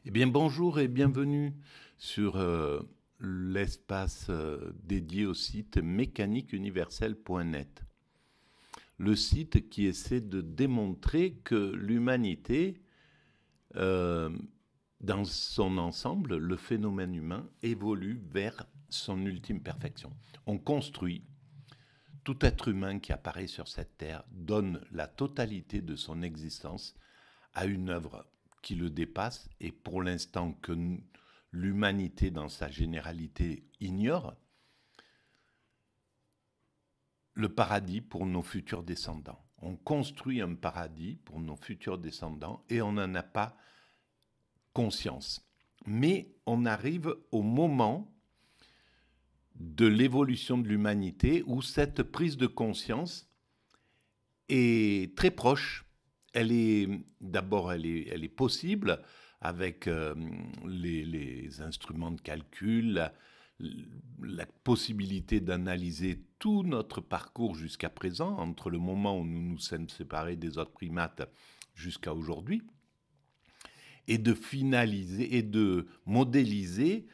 Eh bien, bonjour et bienvenue sur l'espace dédié au site mécaniqueuniverselle.net. Le site qui essaie de démontrer que l'humanité, euh, dans son ensemble, le phénomène humain, évolue vers son ultime perfection. On construit, tout être humain qui apparaît sur cette terre donne la totalité de son existence à une œuvre qui le dépasse et pour l'instant que l'humanité dans sa généralité ignore, le paradis pour nos futurs descendants. On construit un paradis pour nos futurs descendants et on n'en a pas conscience. Mais on arrive au moment de l'évolution de l'humanité où cette prise de conscience est très proche. D'abord, elle est possible avec les instruments de calcul, la possibilité d'analyser tout notre parcours jusqu'à présent, entre le moment où nous nous sommes séparés des autres primates jusqu'à aujourd'hui, et de finaliser et de modéliser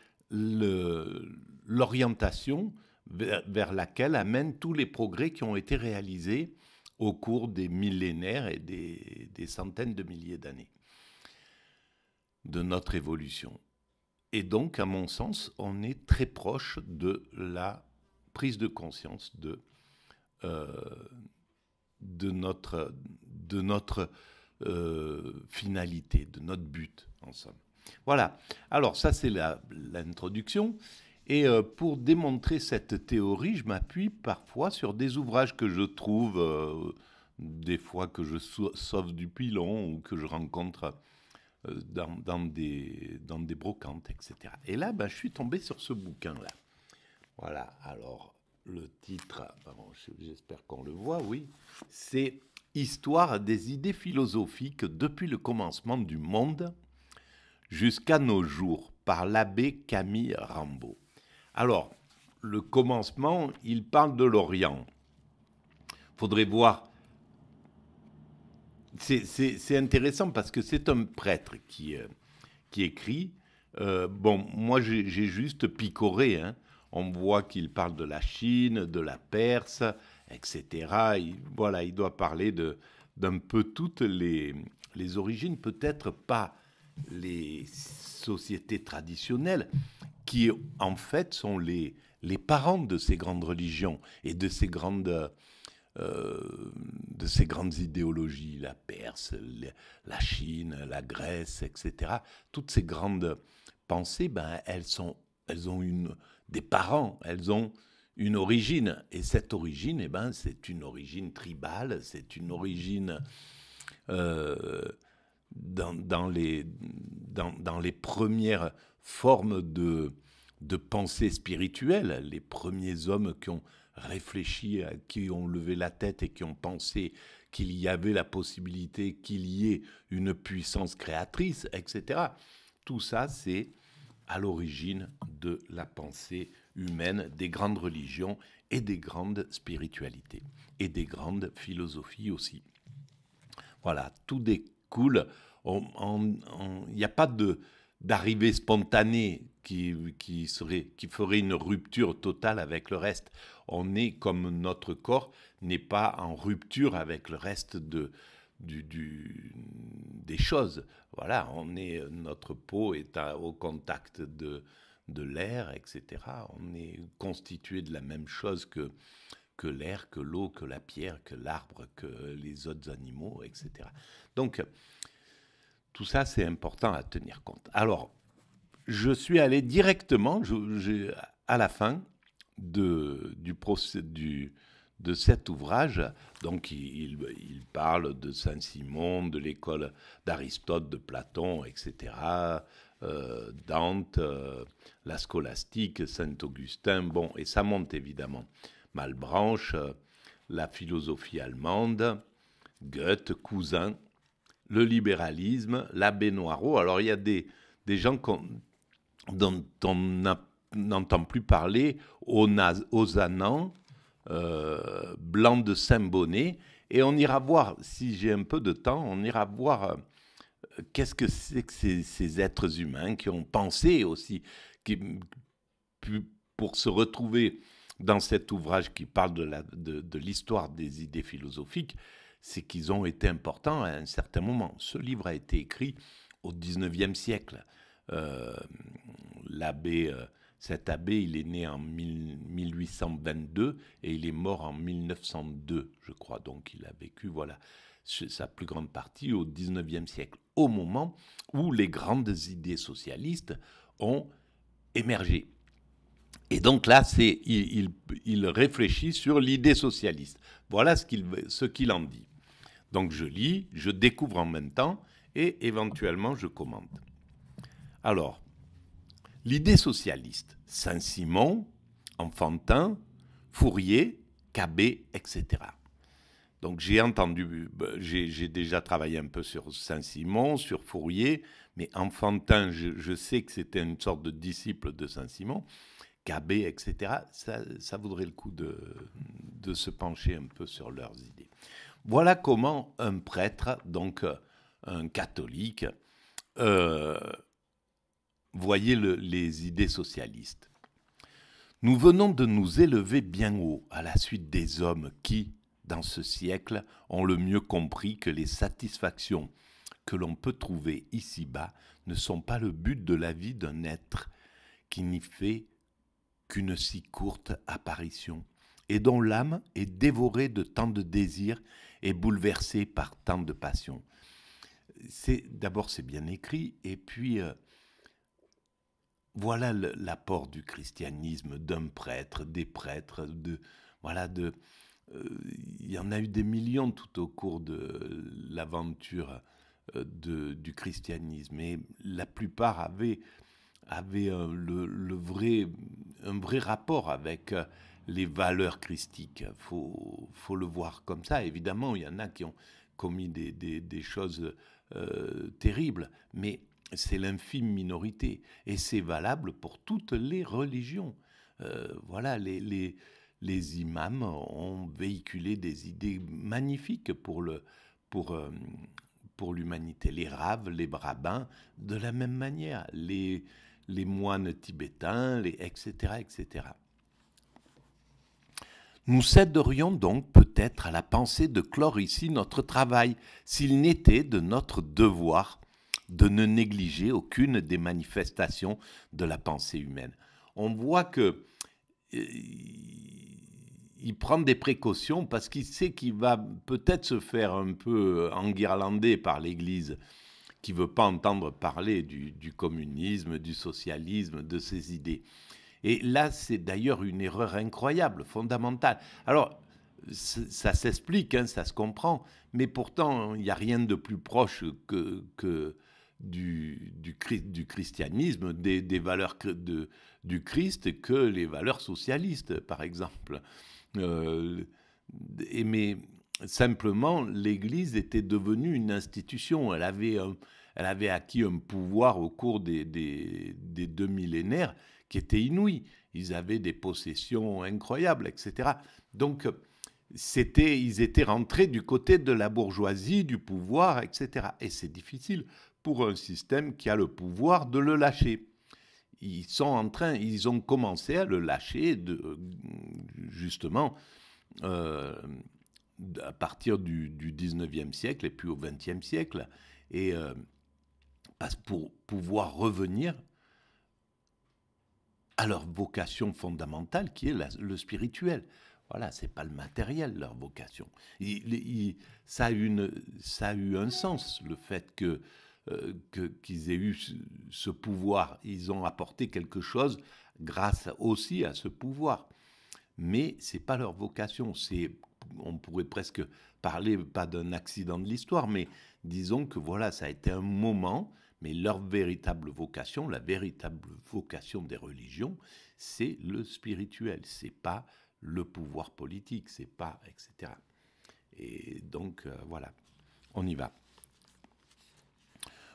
l'orientation vers laquelle amènent tous les progrès qui ont été réalisés au cours des millénaires et des centaines de milliers d'années de notre évolution. Et donc, à mon sens, on est très proche de la prise de conscience de notre finalité, de notre but, en somme. Voilà. Alors, ça, c'est l'introduction. Et pour démontrer cette théorie, je m'appuie parfois sur des ouvrages que je trouve, des fois que je sauve du pilon ou que je rencontre dans des brocantes, etc. Et là, je suis tombé sur ce bouquin-là. Voilà, alors le titre, j'espère qu'on le voit, oui, c'est « Histoire des idées philosophiques depuis le commencement du monde jusqu'à nos jours » par l'abbé Camille Rambaud. Alors, le commencement, il parle de l'Orient. Il faudrait voir. C'est intéressant parce que c'est un prêtre qui écrit. Bon, moi, j'ai juste picoré. Hein. On voit qu'il parle de la Chine, de la Perse, etc. Voilà, il doit parler d'un peu toutes les origines, peut-être pas les sociétés traditionnelles, qui en fait sont les parents de ces grandes religions et de ces grandes idéologies, la Perse, la Chine, la Grèce, etc. Toutes ces grandes pensées, elles ont des parents, elles ont une origine. Et cette origine, c'est une origine tribale, c'est une origine dans les premières formes de pensée spirituelle, les premiers hommes qui ont réfléchi, qui ont levé la tête et qui ont pensé qu'il y avait la possibilité qu'il y ait une puissance créatrice, etc. Tout ça, c'est à l'origine de la pensée humaine, des grandes religions et des grandes spiritualités, et des grandes philosophies aussi. Voilà, tout découle. Il n'y a pas d'arrivée spontanée qui ferait une rupture totale avec le reste. On est comme notre corps n'est pas en rupture avec le reste des choses. Voilà, notre peau est au contact de l'air, etc. On est constitué de la même chose que l'air, que l'eau, que la pierre, que l'arbre, que les autres animaux, etc. Donc, tout ça, c'est important à tenir compte. Alors, je suis allé directement à la fin de cet ouvrage. Donc, il parle de Saint-Simon, de l'école d'Aristote, de Platon, etc., Dante, la scolastique, Saint-Augustin, bon, et ça monte évidemment. Malebranche, la philosophie allemande, Goethe, Cousin, le libéralisme, l'abbé Noirot. Alors, il y a des gens dont on n'entend plus parler, Ozanam, Blanc de Saint-Bonnet. Et on ira voir, si j'ai un peu de temps, on ira voir qu'est-ce que c'est que ces êtres humains qui ont pensé aussi, qui, pour se retrouver dans cet ouvrage qui parle de l'histoire des idées philosophiques, c'est qu'ils ont été importants à un certain moment. Ce livre a été écrit au XIXe siècle. Euh, l'abbé, Cet abbé, il est né en 1822 et il est mort en 1902, je crois. Donc il a vécu, voilà, sa plus grande partie au XIXe siècle, au moment où les grandes idées socialistes ont émergé. Et donc là, il réfléchit sur l'idée socialiste. Voilà ce qu'il en dit. Donc je lis, je découvre en même temps et éventuellement je commente. Alors, l'idée socialiste, Saint-Simon, Enfantin, Fourier, Cabet, etc. Donc j'ai déjà travaillé un peu sur Saint-Simon, sur Fourier, mais Enfantin, je sais que c'était une sorte de disciple de Saint-Simon. Cabet, etc., ça vaudrait le coup de se pencher un peu sur leurs idées. Voilà comment un prêtre, donc un catholique, voyait les idées socialistes. Nous venons de nous élever bien haut à la suite des hommes qui, dans ce siècle, ont le mieux compris que les satisfactions que l'on peut trouver ici-bas ne sont pas le but de la vie d'un être qui n'y fait qu'une si courte apparition, et dont l'âme est dévorée de tant de désirs et bouleversée par tant de passions. D'abord, c'est bien écrit, et puis voilà l'apport du christianisme, d'un prêtre, des prêtres, il y en a eu des millions tout au cours de l'aventure du christianisme, et la plupart avaient un vrai rapport avec les valeurs christiques. Faut le voir comme ça. Évidemment, il y en a qui ont commis des choses terribles, mais c'est l'infime minorité. Et c'est valable pour toutes les religions. Voilà, les imams ont véhiculé des idées magnifiques pour l'humanité. Les raves, les rabbins, de la même manière. Les moines tibétains, etc., etc. Nous céderions donc peut-être à la pensée de clore ici notre travail, s'il n'était de notre devoir de ne négliger aucune des manifestations de la pensée humaine. On voit que il prend des précautions parce qu'il sait qu'il va peut-être se faire un peu enguirlander par l'Église, qui ne veut pas entendre parler du communisme, du socialisme, de ces idées. Et là, c'est d'ailleurs une erreur incroyable, fondamentale. Alors, ça s'explique, hein, ça se comprend, mais pourtant, il n'y a rien de plus proche que du christianisme, des valeurs du Christ, que les valeurs socialistes, par exemple. Mais simplement, l'Église était devenue une institution. Elle avait acquis un pouvoir au cours des 2 millénaires qui était inouï. Ils avaient des possessions incroyables, etc. Donc, ils étaient rentrés du côté de la bourgeoisie, du pouvoir, etc. Et c'est difficile pour un système qui a le pouvoir de le lâcher. Ils ont commencé à le lâcher justement à partir du 19e siècle et puis au 20e siècle, et pour pouvoir revenir à leur vocation fondamentale qui est le spirituel. Voilà, c'est pas le matériel, leur vocation. Ça a eu un sens, le fait qu'ils aient eu ce pouvoir. Ils ont apporté quelque chose grâce aussi à ce pouvoir. Mais c'est pas leur vocation. On pourrait presque parler, pas d'un accident de l'histoire, mais disons que voilà, ça a été un moment, mais leur véritable vocation, la véritable vocation des religions, c'est le spirituel. C'est pas le pouvoir politique, c'est pas, etc. Et donc, voilà, on y va.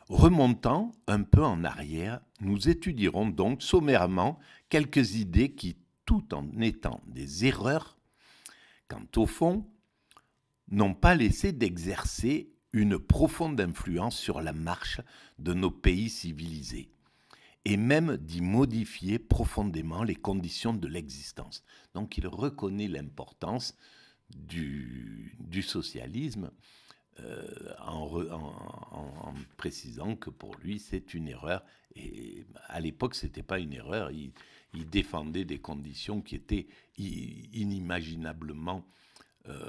Remontant un peu en arrière, nous étudierons donc sommairement quelques idées qui, tout en étant des erreurs, quant au fond, n'ont pas laissé d'exercer une profonde influence sur la marche de nos pays civilisés et même d'y modifier profondément les conditions de l'existence. Donc il reconnaît l'importance du socialisme en précisant que pour lui c'est une erreur. Et à l'époque ce n'était pas une erreur, il défendait des conditions qui étaient inimaginablement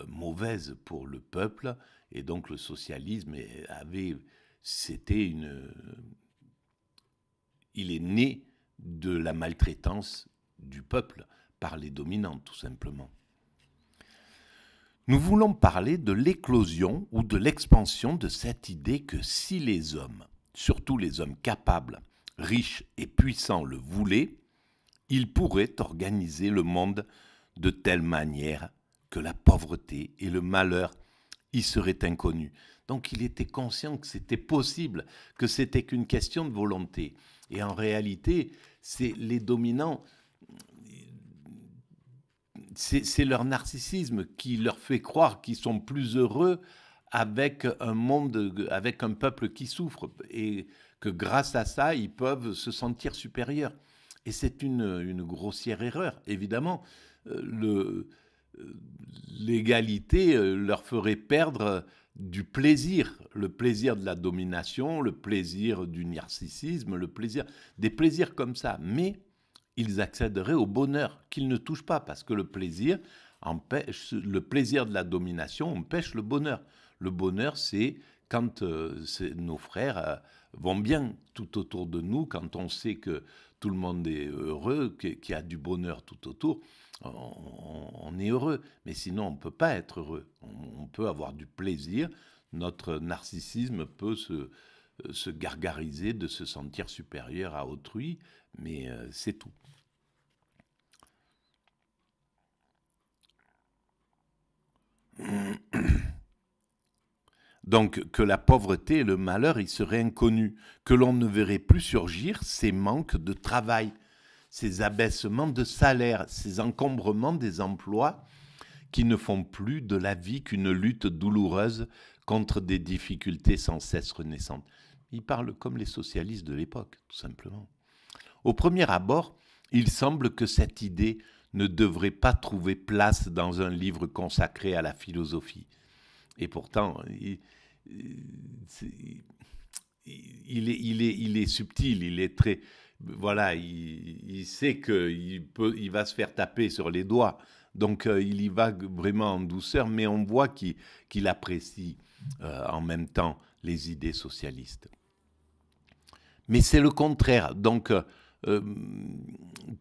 mauvaises pour le peuple, et donc le socialisme il est né de la maltraitance du peuple par les dominants, tout simplement. Nous voulons parler de l'éclosion ou de l'expansion de cette idée que si les hommes, surtout les hommes capables, riches et puissants le voulaient, ils pourraient organiser le monde de telle manière que la pauvreté et le malheur y seraient inconnus. Donc il était conscient que c'était possible, que c'était qu'une question de volonté. Et en réalité, c'est les dominants, c'est leur narcissisme qui leur fait croire qu'ils sont plus heureux avec un monde, avec un peuple qui souffre, et que grâce à ça, ils peuvent se sentir supérieurs. Et c'est une grossière erreur, évidemment. L'égalité leur ferait perdre du plaisir, le plaisir de la domination, le plaisir du narcissisme, des plaisirs comme ça. Mais ils accéderaient au bonheur qu'ils ne touchent pas, parce que le plaisir de la domination empêche le bonheur. Le bonheur, c'est quand nos frères vont bien tout autour de nous, quand on sait que tout le monde est heureux, qu'il y a du bonheur tout autour, on est heureux. Mais sinon, on ne peut pas être heureux. On peut avoir du plaisir. Notre narcissisme peut se gargariser de se sentir supérieur à autrui, mais c'est tout. Donc, que la pauvreté et le malheur y seraient inconnus, que l'on ne verrait plus surgir ces manques de travail, ces abaissements de salaire, ces encombrements des emplois qui ne font plus de la vie qu'une lutte douloureuse contre des difficultés sans cesse renaissantes. Il parle comme les socialistes de l'époque, tout simplement. Au premier abord, il semble que cette idée ne devrait pas trouver place dans un livre consacré à la philosophie. Et pourtant, il est subtil, il est très... Voilà, il sait qu'il va se faire taper sur les doigts. Donc, il y va vraiment en douceur, mais on voit qu'il apprécie en même temps les idées socialistes. Mais c'est le contraire. Donc,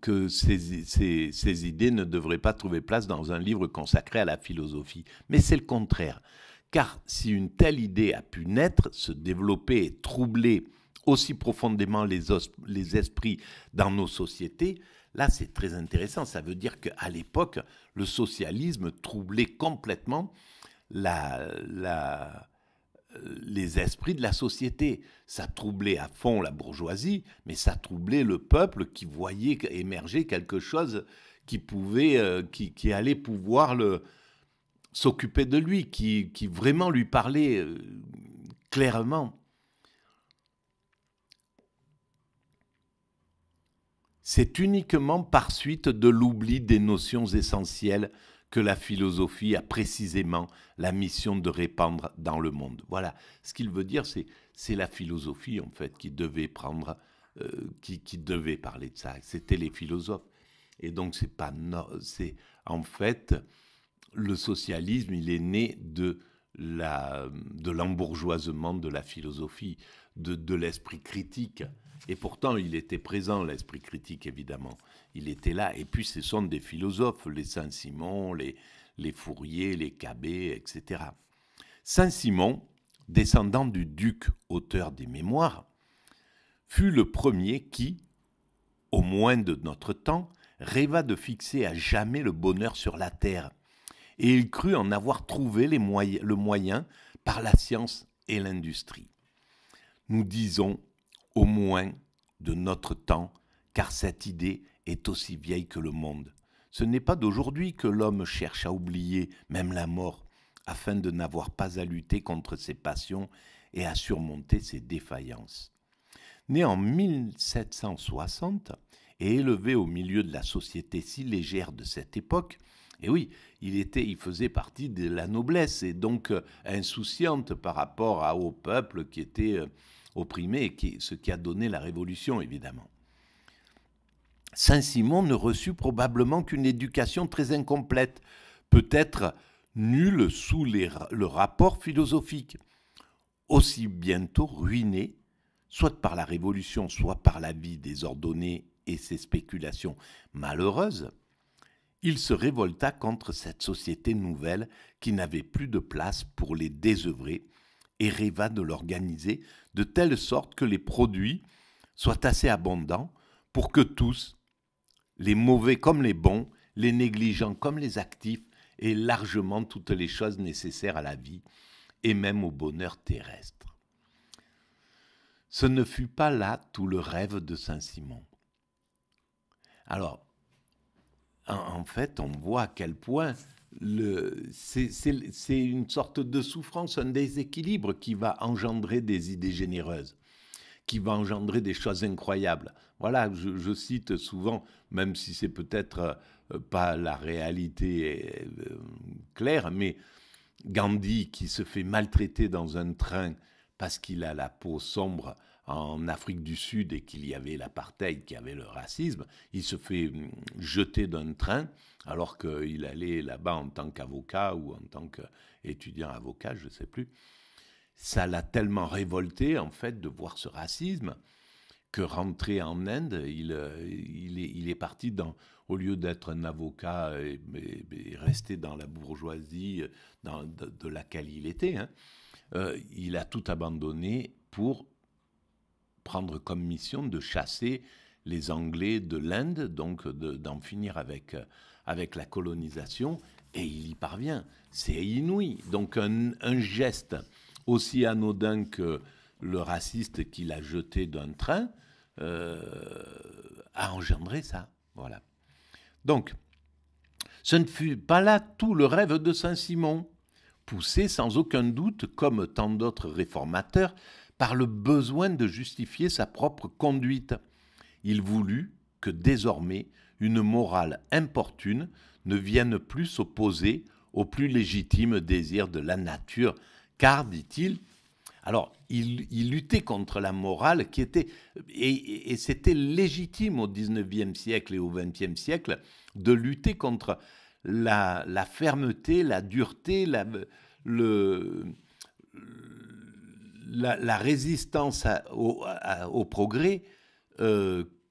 que ces idées ne devraient pas trouver place dans un livre consacré à la philosophie. Mais c'est le contraire. Car si une telle idée a pu naître, se développer et troubler aussi profondément les esprits dans nos sociétés, là c'est très intéressant. Ça veut dire qu'à l'époque, le socialisme troublait complètement les esprits de la société. Ça troublait à fond la bourgeoisie, mais ça troublait le peuple qui voyait émerger quelque chose qui allait pouvoir s'occuper de lui, qui vraiment lui parlait clairement. C'est uniquement par suite de l'oubli des notions essentielles que la philosophie a précisément la mission de répandre dans le monde. Voilà, ce qu'il veut dire, c'est la philosophie en fait qui devait qui devait parler de ça. C'était les philosophes. Et donc c'est en fait le socialisme, il est né de l'embourgeoisement de la philosophie, de l'esprit critique. Et pourtant, il était présent, l'esprit critique, évidemment. Il était là. Et puis, ce sont des philosophes, les Saint-Simon, les Fourier, les Cabet, etc. Saint-Simon, descendant du duc auteur des Mémoires, fut le premier qui, au moins de notre temps, rêva de fixer à jamais le bonheur sur la terre. Et il crut en avoir trouvé le moyen par la science et l'industrie. Nous disons au moins de notre temps, car cette idée est aussi vieille que le monde. Ce n'est pas d'aujourd'hui que l'homme cherche à oublier même la mort, afin de n'avoir pas à lutter contre ses passions et à surmonter ses défaillances. Né en 1760 et élevé au milieu de la société si légère de cette époque, et oui, il faisait partie de la noblesse et donc insouciante par rapport au peuple qui était opprimé, et ce qui a donné la Révolution, évidemment. Saint-Simon ne reçut probablement qu'une éducation très incomplète, peut-être nulle sous le rapport philosophique, aussi bientôt ruiné, soit par la Révolution, soit par la vie désordonnée et ses spéculations malheureuses. Il se révolta contre cette société nouvelle qui n'avait plus de place pour les désœuvrés et rêva de l'organiser de telle sorte que les produits soient assez abondants pour que tous, les mauvais comme les bons, les négligents comme les actifs, aient largement toutes les choses nécessaires à la vie et même au bonheur terrestre. Ce ne fut pas là tout le rêve de Saint-Simon. Alors, en fait, on voit à quel point c'est une sorte de souffrance, un déséquilibre qui va engendrer des idées généreuses, qui va engendrer des choses incroyables. Voilà, je cite souvent, même si c'est peut-être pas la réalité claire, mais Gandhi qui se fait maltraiter dans un train parce qu'il a la peau sombre en Afrique du Sud et qu'il y avait l'apartheid, qu'il y avait le racisme, il se fait jeter d'un train alors qu'il allait là-bas en tant qu'avocat ou en tant qu'étudiant avocat, je ne sais plus. Ça l'a tellement révolté, en fait, de voir ce racisme, que rentré en Inde, il est parti, au lieu d'être un avocat et rester dans la bourgeoisie de laquelle il était, il a tout abandonné pour prendre comme mission de chasser les Anglais de l'Inde, donc d'en finir avec la colonisation, et il y parvient. C'est inouï. Donc un geste aussi anodin que le raciste qu'il a jeté d'un train a engendré ça. Voilà. Donc, ce ne fut pas là tout le rêve de Saint-Simon, poussé sans aucun doute, comme tant d'autres réformateurs, par le besoin de justifier sa propre conduite. Il voulut que désormais une morale importune ne vienne plus s'opposer au plus légitime désir de la nature, car, dit-il, alors il luttait contre la morale qui était, et c'était légitime au XIXe siècle et au XXe siècle, de lutter contre la fermeté, la dureté, la résistance au progrès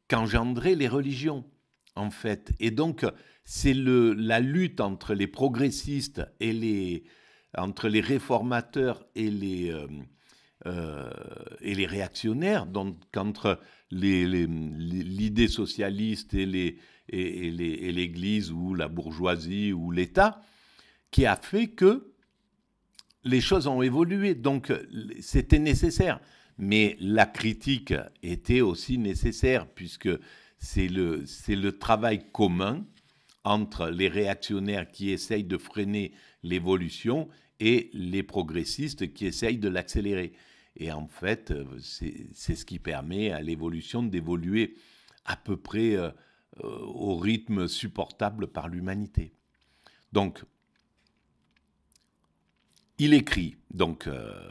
qu'engendraient les religions, en fait. Et donc, c'est la lutte entre les progressistes et entre les réformateurs et les réactionnaires, donc entre l'idée socialiste et l'Église ou la bourgeoisie ou l'État, qui a fait que les choses ont évolué. Donc, c'était nécessaire. Mais la critique était aussi nécessaire, puisque c'est le travail commun entre les réactionnaires qui essayent de freiner l'évolution et les progressistes qui essayent de l'accélérer. Et en fait, c'est ce qui permet à l'évolution d'évoluer à peu près au rythme supportable par l'humanité. Donc, il écrit, donc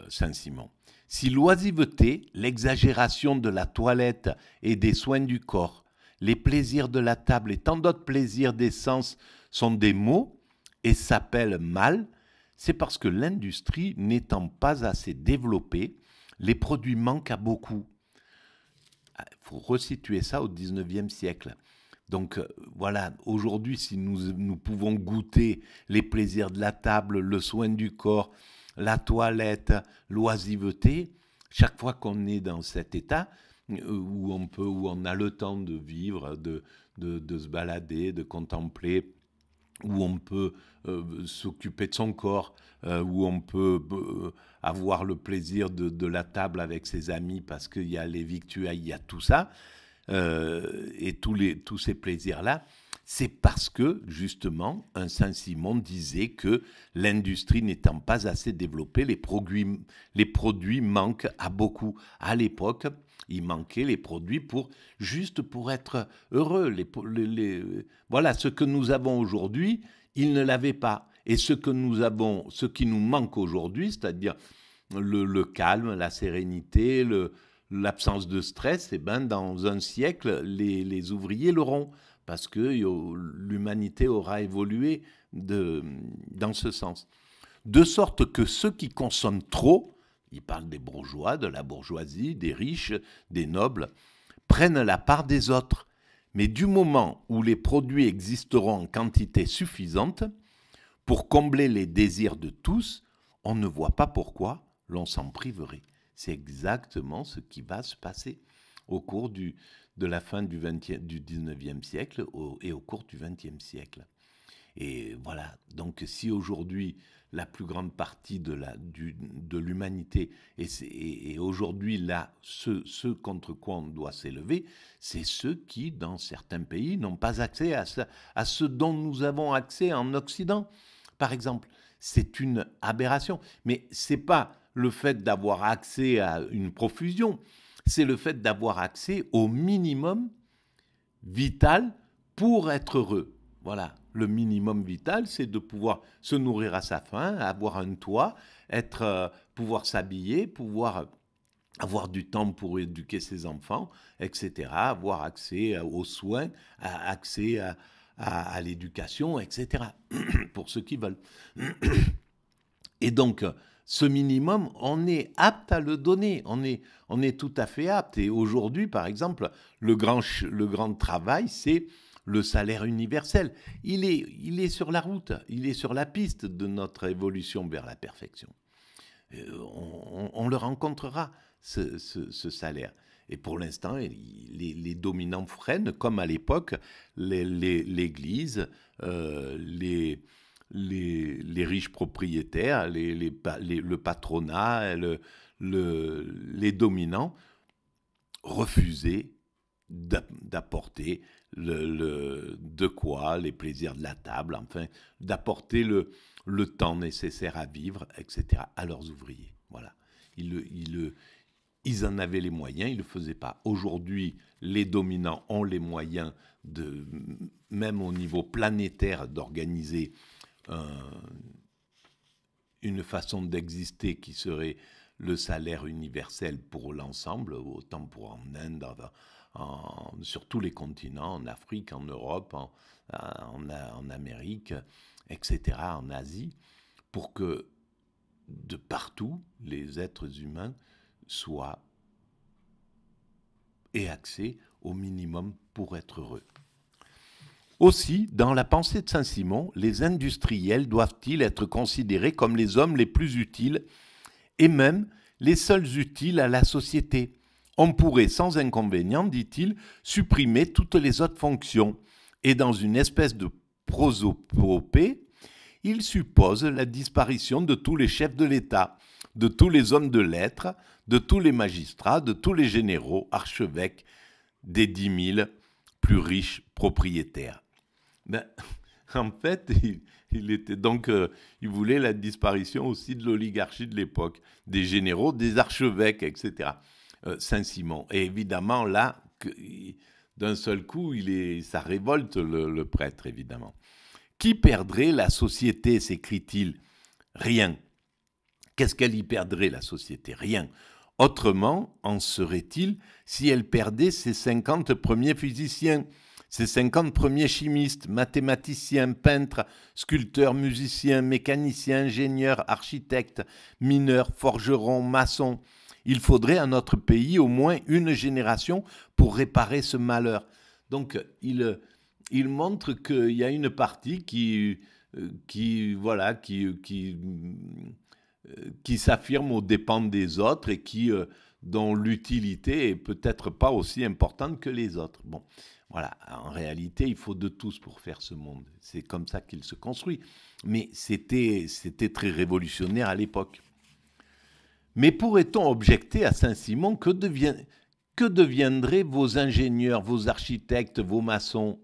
Saint-Simon, « Si l'oisiveté, l'exagération de la toilette et des soins du corps, les plaisirs de la table et tant d'autres plaisirs des sens sont des maux et s'appellent mal, c'est parce que l'industrie n'étant pas assez développée, les produits manquent à beaucoup. » Il faut resituer ça au XIXe siècle. Donc voilà, aujourd'hui, si nous pouvons goûter les plaisirs de la table, le soin du corps, la toilette, l'oisiveté, chaque fois qu'on est dans cet état où on a le temps de vivre, de se balader, de contempler, où on peut s'occuper de son corps, où on peut avoir le plaisir de la table avec ses amis parce qu'il y a les victuailles, il y a tout ça, et tous ces plaisirs-là, C'est parce que, justement, un Saint-Simon disait que l'industrie n'étant pas assez développée, les produits manquent à beaucoup. À l'époque, il manquait les produits juste pour être heureux. Voilà, ce que nous avons aujourd'hui, ils ne l'avaient pas. Et ce qui nous manque aujourd'hui, c'est-à-dire le calme, la sérénité, l'absence de stress, eh ben, dans un siècle, les ouvriers l'auront. Parce que l'humanité aura évolué dans ce sens. De sorte que ceux qui consomment trop, ils parlent des bourgeois, de la bourgeoisie, des riches, des nobles, prennent la part des autres. Mais du moment où les produits existeront en quantité suffisante pour combler les désirs de tous, on ne voit pas pourquoi l'on s'en priverait. C'est exactement ce qui va se passer au cours de la fin du 19e siècle et au cours du 20e siècle. Et voilà, donc si aujourd'hui la plus grande partie de l'humanité, et aujourd'hui là, ce contre quoi on doit s'élever, c'est ceux qui, dans certains pays, n'ont pas accès à ce dont nous avons accès en Occident. Par exemple, c'est une aberration, mais ce n'est pas le fait d'avoir accès à une profusion, c'est le fait d'avoir accès au minimum vital pour être heureux. Voilà, le minimum vital, c'est de pouvoir se nourrir à sa faim, avoir un toit, pouvoir s'habiller, pouvoir avoir du temps pour éduquer ses enfants, etc., avoir accès aux soins, accès à l'éducation, etc., pour ceux qui veulent. Et donc, ce minimum, on est apte à le donner, on est tout à fait apte. Et aujourd'hui, par exemple, le grand travail, c'est le salaire universel. Il est sur la route, il est sur la piste de notre évolution vers la perfection. On le rencontrera, ce salaire. Et pour l'instant, les dominants freinent, comme à l'époque, l'Église, les riches propriétaires, le patronat, les dominants refusaient d'apporter de quoi, les plaisirs de la table, enfin, d'apporter le temps nécessaire à vivre, etc., à leurs ouvriers. Voilà. Ils en avaient les moyens, ils ne le faisaient pas. Aujourd'hui, les dominants ont les moyens, même au niveau planétaire, d'organiser une façon d'exister qui serait le salaire universel pour l'ensemble, autant pour en Inde, sur tous les continents, en Afrique, en Europe, en Amérique, etc., en Asie, pour que de partout, les êtres humains aient accès au minimum pour être heureux. Aussi, dans la pensée de Saint-Simon, les industriels doivent-ils être considérés comme les hommes les plus utiles et même les seuls utiles à la société. On pourrait sans inconvénient, dit-il, supprimer toutes les autres fonctions. Et dans une espèce de prosopopée, il suppose la disparition de tous les chefs de l'État, de tous les hommes de lettres, de tous les magistrats, de tous les généraux, archevêques, des 10 000 plus riches propriétaires. Ben, en fait, il voulait la disparition aussi de l'oligarchie de l'époque, des généraux, des archevêques, etc. Saint-Simon. Et évidemment, là, d'un seul coup, ça révolte le prêtre, évidemment. Qui perdrait la société, s'écrie-t-il? Rien. Qu'est-ce qu'elle y perdrait, la société? Rien. Autrement, en serait-il si elle perdait ses 50 premiers physiciens, ses 50 premiers chimistes, mathématiciens, peintres, sculpteurs, musiciens, mécaniciens, ingénieurs, architectes, mineurs, forgerons, maçons. Il faudrait à notre pays au moins une génération pour réparer ce malheur. Donc, il montre qu'il y a une partie qui s'affirme aux dépens des autres et dont l'utilité est peut-être pas aussi importante que les autres. Bon, voilà, en réalité, il faut de tous pour faire ce monde. C'est comme ça qu'il se construit. Mais c'était très révolutionnaire à l'époque. Mais pourrait-on objecter à Saint-Simon que deviendraient vos ingénieurs, vos architectes, vos maçons,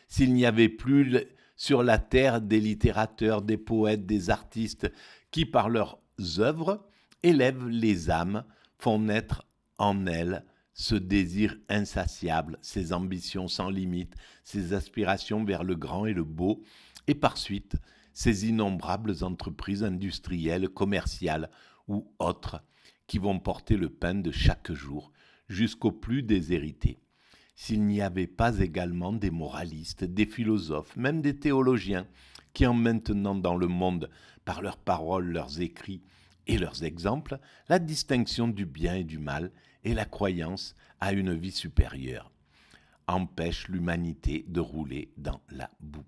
s'il n'y avait plus sur la terre des littérateurs, des poètes, des artistes qui, par leurs œuvres, élèvent les âmes, font naître en elles ce désir insatiable, ces ambitions sans limite, ces aspirations vers le grand et le beau, et par suite, ces innombrables entreprises industrielles, commerciales ou autres qui vont porter le pain de chaque jour jusqu'aux plus déshérités. S'il n'y avait pas également des moralistes, des philosophes, même des théologiens, qui ont maintenant dans le monde, par leurs paroles, leurs écrits et leurs exemples, la distinction du bien et du mal et la croyance à une vie supérieure, empêchent l'humanité de rouler dans la boue.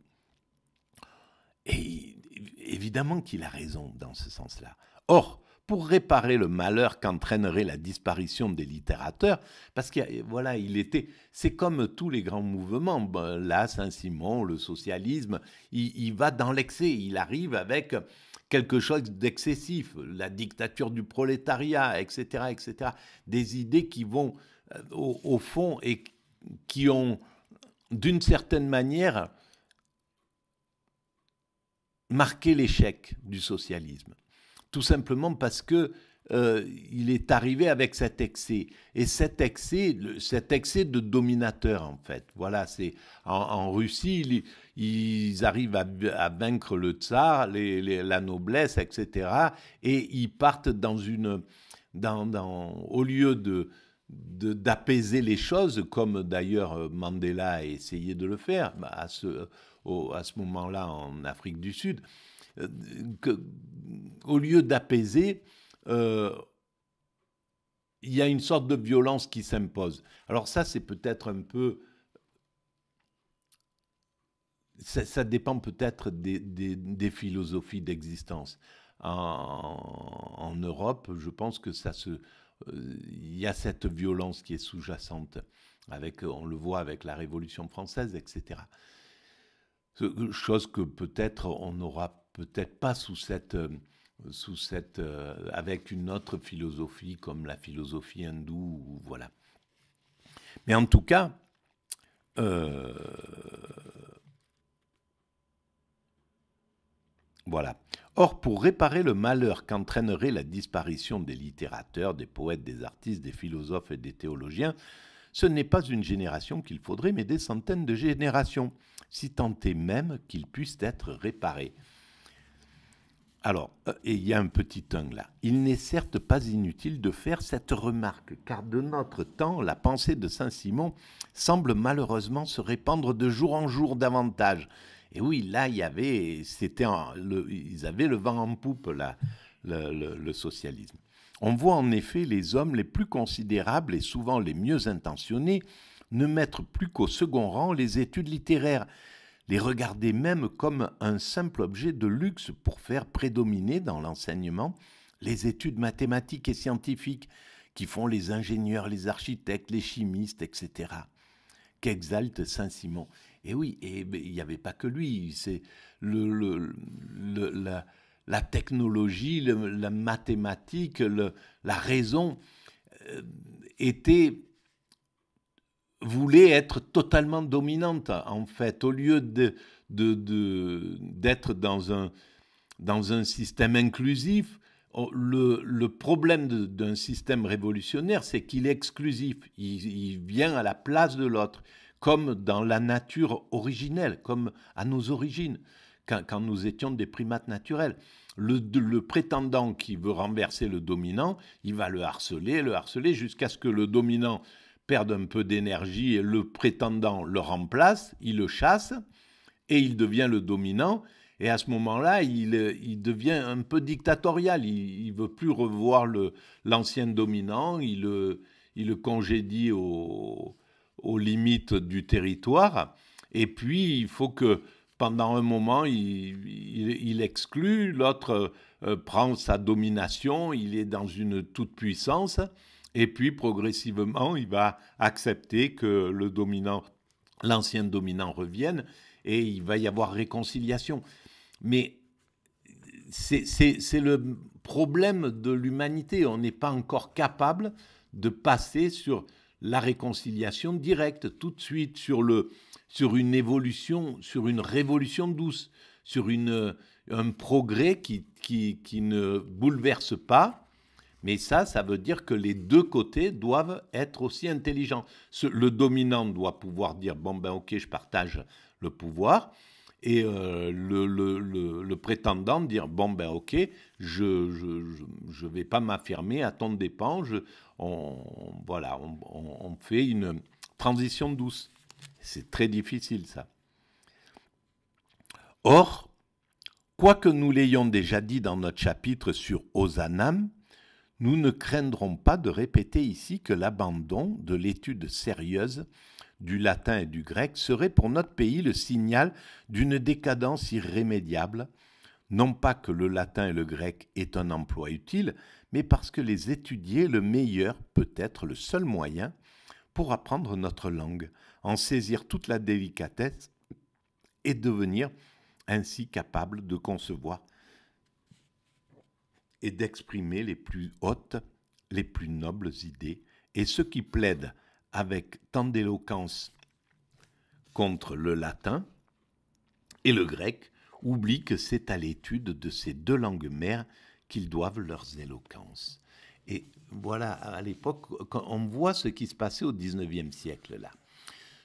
Et évidemment qu'il a raison dans ce sens-là. Or, pour réparer le malheur qu'entraînerait la disparition des littérateurs, parce que voilà, c'est comme tous les grands mouvements, là, Saint-Simon, le socialisme, il va dans l'excès, il arrive avec quelque chose d'excessif, la dictature du prolétariat, etc., etc. Des idées qui vont au fond et qui ont, d'une certaine manière, marqué l'échec du socialisme. Tout simplement parce que il est arrivé avec cet excès. Et cet excès de dominateur, en fait. Voilà, c'est en Russie, ils arrivent à vaincre le tsar, la noblesse, etc. Et ils partent au lieu d'apaiser les choses, comme d'ailleurs Mandela a essayé de le faire à ce moment-là en Afrique du Sud, au lieu d'apaiser, il y a une sorte de violence qui s'impose. Alors ça, c'est peut-être un peu... Ça dépend peut-être des philosophies d'existence. En Europe, je pense que il y a cette violence qui est sous-jacente. On le voit avec la Révolution française, etc. Chose que peut-être on n'aura peut-être pas avec une autre philosophie comme la philosophie hindoue, voilà. Mais en tout cas, voilà. Or, pour réparer le malheur qu'entraînerait la disparition des littérateurs, des poètes, des artistes, des philosophes et des théologiens, ce n'est pas une génération qu'il faudrait, mais des centaines de générations, si tant est même qu'ils puissent être réparés. Alors, et il y a un petit ung là. Il n'est certes pas inutile de faire cette remarque, car de notre temps, la pensée de Saint-Simon semble malheureusement se répandre de jour en jour davantage. Et oui, là, ils avaient le vent en poupe, là, le socialisme. On voit en effet les hommes les plus considérables et souvent les mieux intentionnés ne mettre plus qu'au second rang les études littéraires, les regarder même comme un simple objet de luxe pour faire prédominer dans l'enseignement les études mathématiques et scientifiques qui font les ingénieurs, les architectes, les chimistes, etc. Qu'exalte Saint-Simon. Et oui, et il n'y avait pas que lui, c'est la technologie, la mathématique, la raison voulait être totalement dominante, en fait, au lieu d'être dans un système inclusif. Le problème d'un système révolutionnaire, c'est qu'il est exclusif, il vient à la place de l'autre, comme dans la nature originelle, comme à nos origines, quand nous étions des primates naturels. Le prétendant qui veut renverser le dominant, il va le harceler jusqu'à ce que le dominant perde un peu d'énergie et le prétendant le remplace, il le chasse et il devient le dominant. Et à ce moment-là, il devient un peu dictatorial. Il ne veut plus revoir l'ancien dominant, il le congédie aux limites du territoire. Et puis, il faut que pendant un moment, il exclut, l'autre prend sa domination, il est dans une toute-puissance. Et puis, progressivement, il va accepter que l'ancien dominant revienne et il va y avoir réconciliation. Mais c'est le problème de l'humanité. On n'est pas encore capable de passer sur la réconciliation directe, tout de suite, sur une évolution, sur une révolution douce, sur un progrès qui ne bouleverse pas. Mais ça veut dire que les deux côtés doivent être aussi intelligents. Le dominant doit pouvoir dire, bon ben ok, je partage le pouvoir, et le prétendant dire, bon ben ok, je vais pas m'affirmer à ton dépens, on fait une transition douce. C'est très difficile ça. Or, quoique nous l'ayons déjà dit dans notre chapitre sur Ozanam, nous ne craindrons pas de répéter ici que l'abandon de l'étude sérieuse du latin et du grec serait pour notre pays le signal d'une décadence irrémédiable, non pas que le latin et le grec aient un emploi utile, mais parce que les étudier le meilleur peut être le seul moyen pour apprendre notre langue, en saisir toute la délicatesse et devenir ainsi capable de concevoir et d'exprimer les plus hautes, les plus nobles idées, et ceux qui plaident avec tant d'éloquence contre le latin et le grec oublient que c'est à l'étude de ces deux langues mères qu'ils doivent leurs éloquences. Et voilà, à l'époque, quand on voit ce qui se passait au XIXe siècle, là.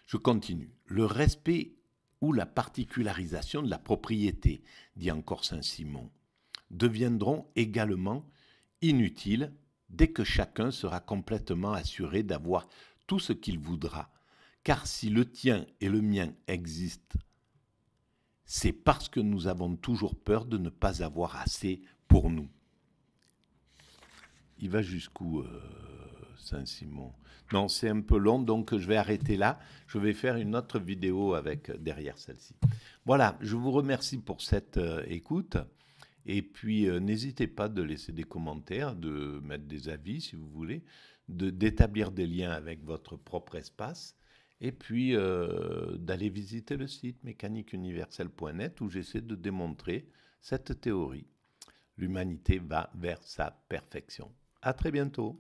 Je continue. Le respect ou la particularisation de la propriété, dit encore Saint-Simon, deviendront également inutiles dès que chacun sera complètement assuré d'avoir tout ce qu'il voudra. Car si le tien et le mien existent, c'est parce que nous avons toujours peur de ne pas avoir assez pour nous. Il va jusqu'où, Saint-Simon? Non, c'est un peu long, donc je vais arrêter là. Je vais faire une autre vidéo derrière celle-ci. Voilà, je vous remercie pour cette écoute. Et puis, n'hésitez pas de laisser des commentaires, de mettre des avis si vous voulez, d'établir des liens avec votre propre espace, et puis d'aller visiter le site mécaniqueuniverselle.net où j'essaie de démontrer cette théorie. L'humanité va vers sa perfection. À très bientôt.